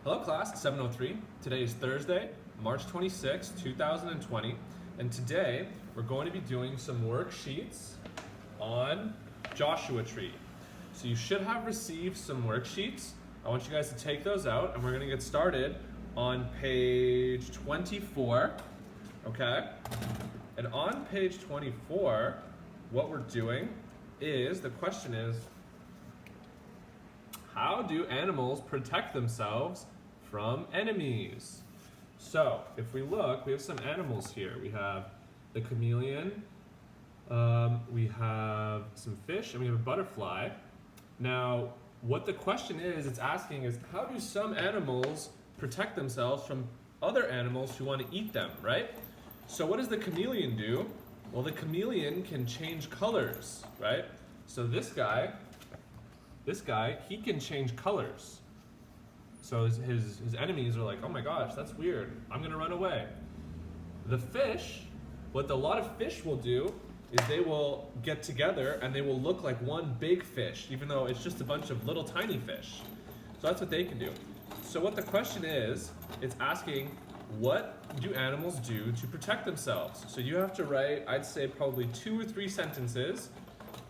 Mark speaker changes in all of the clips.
Speaker 1: Hello class, 703. Today is Thursday, March 26, 2020, and today we're going to be doing some worksheets on Joshua Tree. So you should have received some worksheets. I want you guys to take those out and we're going to get started on page 24, okay? And on page 24, what we're doing is, the question is, how do animals protect themselves from enemies? So, if we look, we have some animals here. We have the chameleon, we have some fish, and we have a butterfly. Now, what the question is, it's asking is, how do some animals protect themselves from other animals who want to eat them, right? So what does the chameleon do? Well, the chameleon can change colors, right? So this guy, he can change colors. So his enemies are like, oh my gosh, that's weird. I'm gonna run away. The fish, what a lot of fish will do is they will get together and they will look like one big fish, even though it's just a bunch of little tiny fish. So that's what they can do. So what the question is, it's asking, what do animals do to protect themselves? So you have to write, I'd say probably 2 or 3 sentences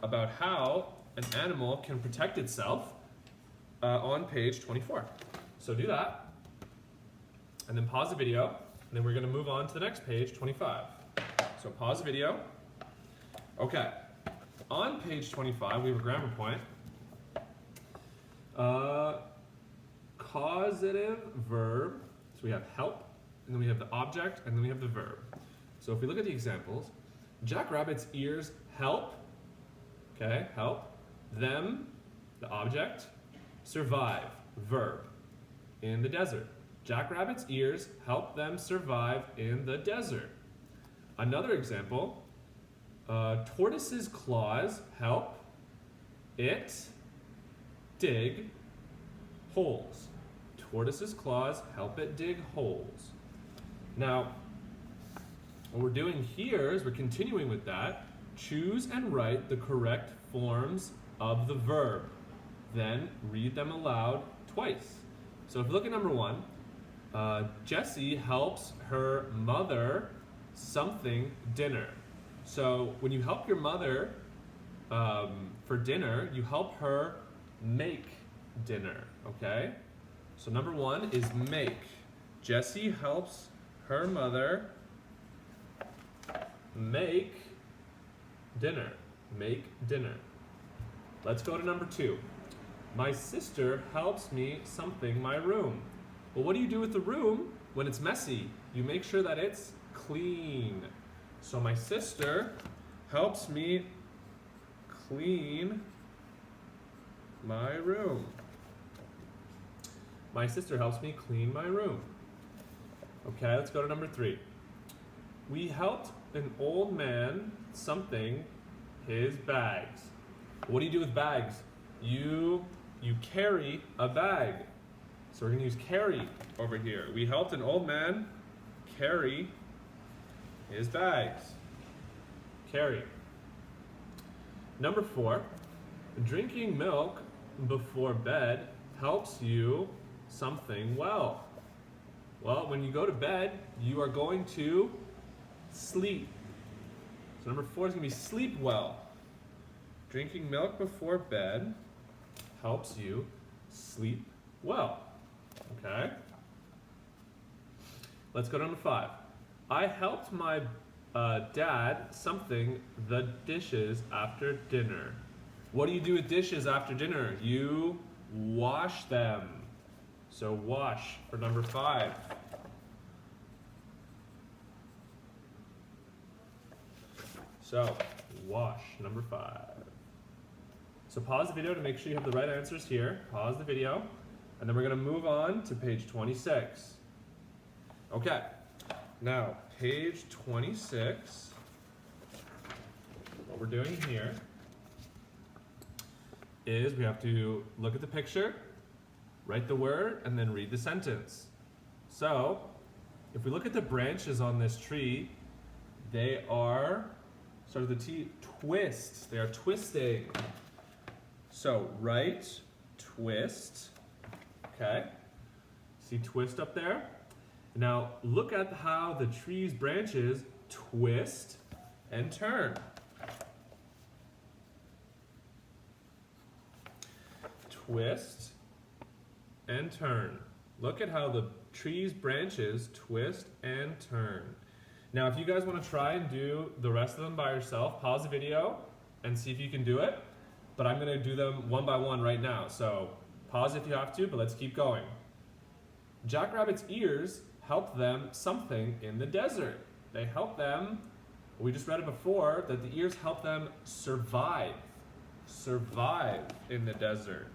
Speaker 1: about how an animal can protect itself on page 24. So do that, and then pause the video, and then we're gonna move on to the next page, 25. So pause the video. Okay, on page 25, we have a grammar point. Causative verb, so we have help, and then we have the object, and then we have the verb. So if we look at the examples, Jack Rabbit's ears help, okay, help, them, the object, survive, verb, in the desert. Jack Rabbit's ears help them survive in the desert. Another example, tortoise's claws help it dig holes. Tortoise's claws help it dig holes. Now, what we're doing here is we're continuing with that. Choose and write the correct forms of the verb. Then read them aloud twice. So if we look at number 1, Jessie helps her mother something dinner. So when you help your mother for dinner, you help her make dinner, okay? So number 1 is make. Jessie helps her mother make dinner. Make dinner. Let's go to number 2. My sister helps me something my room. Well, what do you do with the room when it's messy? You make sure that it's clean. So my sister helps me clean my room. My sister helps me clean my room. Okay, let's go to number 3. We helped an old man something his bags. What do you do with bags? You carry a bag. So we're going to use carry over here. We helped an old man carry his bags. Carry. Number 4, drinking milk before bed helps you something well. Well, when you go to bed, you are going to sleep. So number 4 is going to be sleep well. Drinking milk before bed helps you sleep well. Okay? Let's go to number 5. I helped my dad something the dishes after dinner. What do you do with dishes after dinner? You wash them. So wash for number 5. So wash, number 5. So pause the video to make sure you have the right answers here. Pause the video, and then we're going to move on to page 26. Okay, now page 26, what we're doing here is we have to look at the picture, write the word, and then read the sentence. So, if we look at the branches on this tree, they are, start with the T, twist. They are twisting. So, right, twist, okay? See twist up there? Now look at how the tree's branches twist and turn. Twist and turn. Look at how the tree's branches twist and turn. Now if you guys want to try and do the rest of them by yourself, pause the video and see if you can do it. But I'm going to do them one by one right now. So pause if you have to, but let's keep going. Jackrabbit's ears help them something in the desert. They help them, we just read it before, that the ears help them survive. Survive in the desert.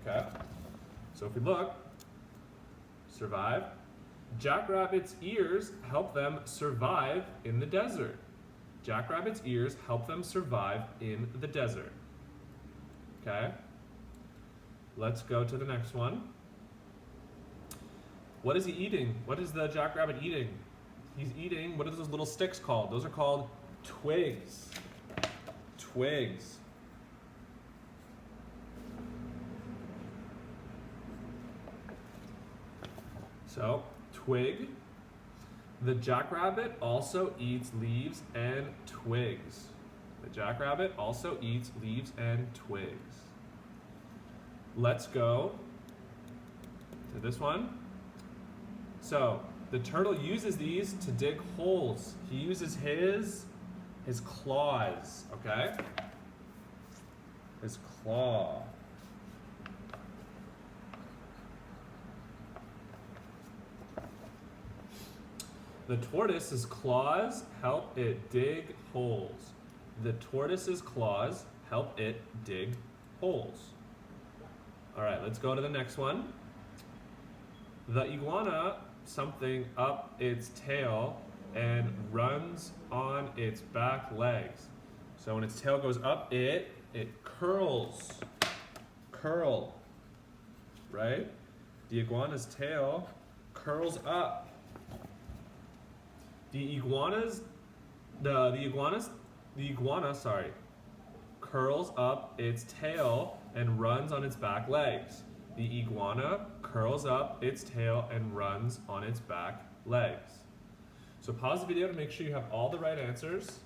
Speaker 1: Okay, so if we look, survive. Jackrabbit's ears help them survive in the desert. Jackrabbit's ears help them survive in the desert. Okay, let's go to the next one. What is he eating? What is the jackrabbit eating? He's eating, what are those little sticks called? Those are called twigs. Twigs. So, twig. The jackrabbit also eats leaves and twigs. The jackrabbit also eats leaves and twigs. Let's go to this one. So, the turtle uses these to dig holes. He uses his claws, okay? His claw. The tortoise's claws help it dig holes. The tortoise's claws help it dig holes. All right, let's go to the next one. The iguana something up its tail and runs on its back legs. So when its tail goes up, it curls. Curl, right? The iguana's tail curls up. The iguana curls up its tail and runs on its back legs. The iguana curls up its tail and runs on its back legs. So pause the video to make sure you have all the right answers.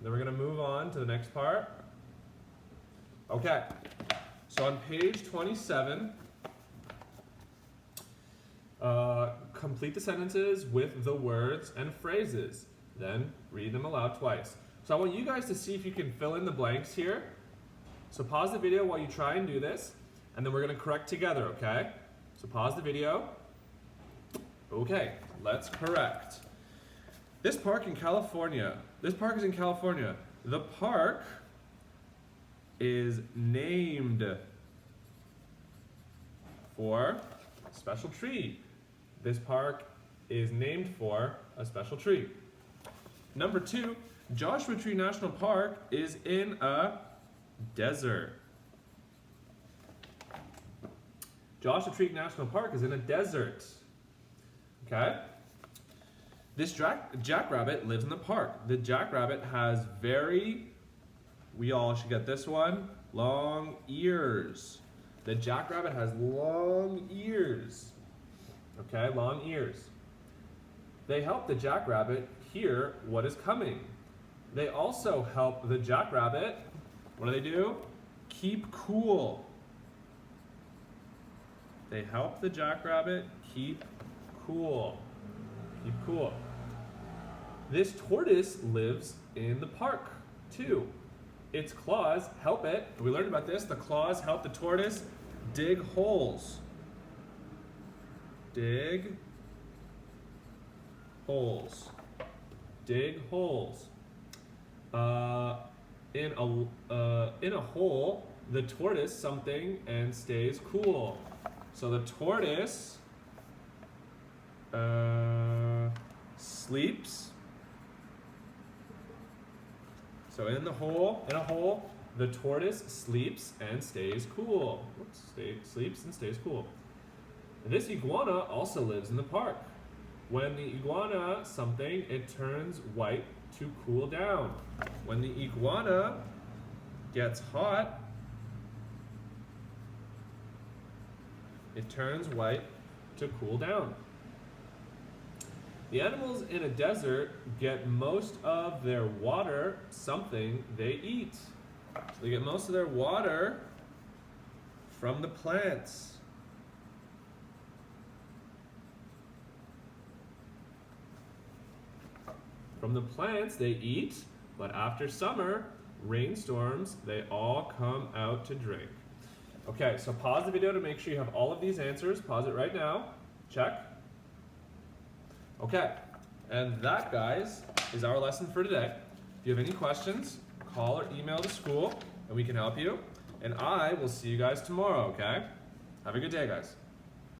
Speaker 1: Then we're going to move on to the next part. Okay, so on page 27, complete the sentences with the words and phrases. Then read them aloud twice. So I want you guys to see if you can fill in the blanks here. So pause the video while you try and do this, and then we're going to correct together, okay? So pause the video. Okay, let's correct. This park is in California. The park is named for a special tree. This park is named for a special tree. Number 2, Joshua Tree National Park is in a desert. Joshua Tree National Park is in a desert. Okay? This jackrabbit lives in the park. The jackrabbit has we all should get this one, long ears. The jackrabbit has long ears. Okay, long ears. They help the jackrabbit hear what is coming. They also help the jackrabbit, what do? Keep cool. They help the jackrabbit keep cool. Keep cool. This tortoise lives in the park too. Its claws help it, we learned about this, the claws help the tortoise dig holes. Dig holes. Dig holes. In a hole, the tortoise something and stays cool. So the tortoise sleeps. So in a hole, the tortoise sleeps and stays cool. Sleeps and stays cool. This iguana also lives in the park. When the iguana something, it turns white to cool down. When the iguana gets hot, it turns white to cool down. The animals in a desert get most of their water something they eat. So they get most of their water from the plants. From the plants they eat, but after summer, rainstorms, they all come out to drink. Okay, so pause the video to make sure you have all of these answers. Pause it right now. Check. Okay, and that, guys, is our lesson for today. If you have any questions, call or email the school, and we can help you. And I will see you guys tomorrow, okay? Have a good day, guys.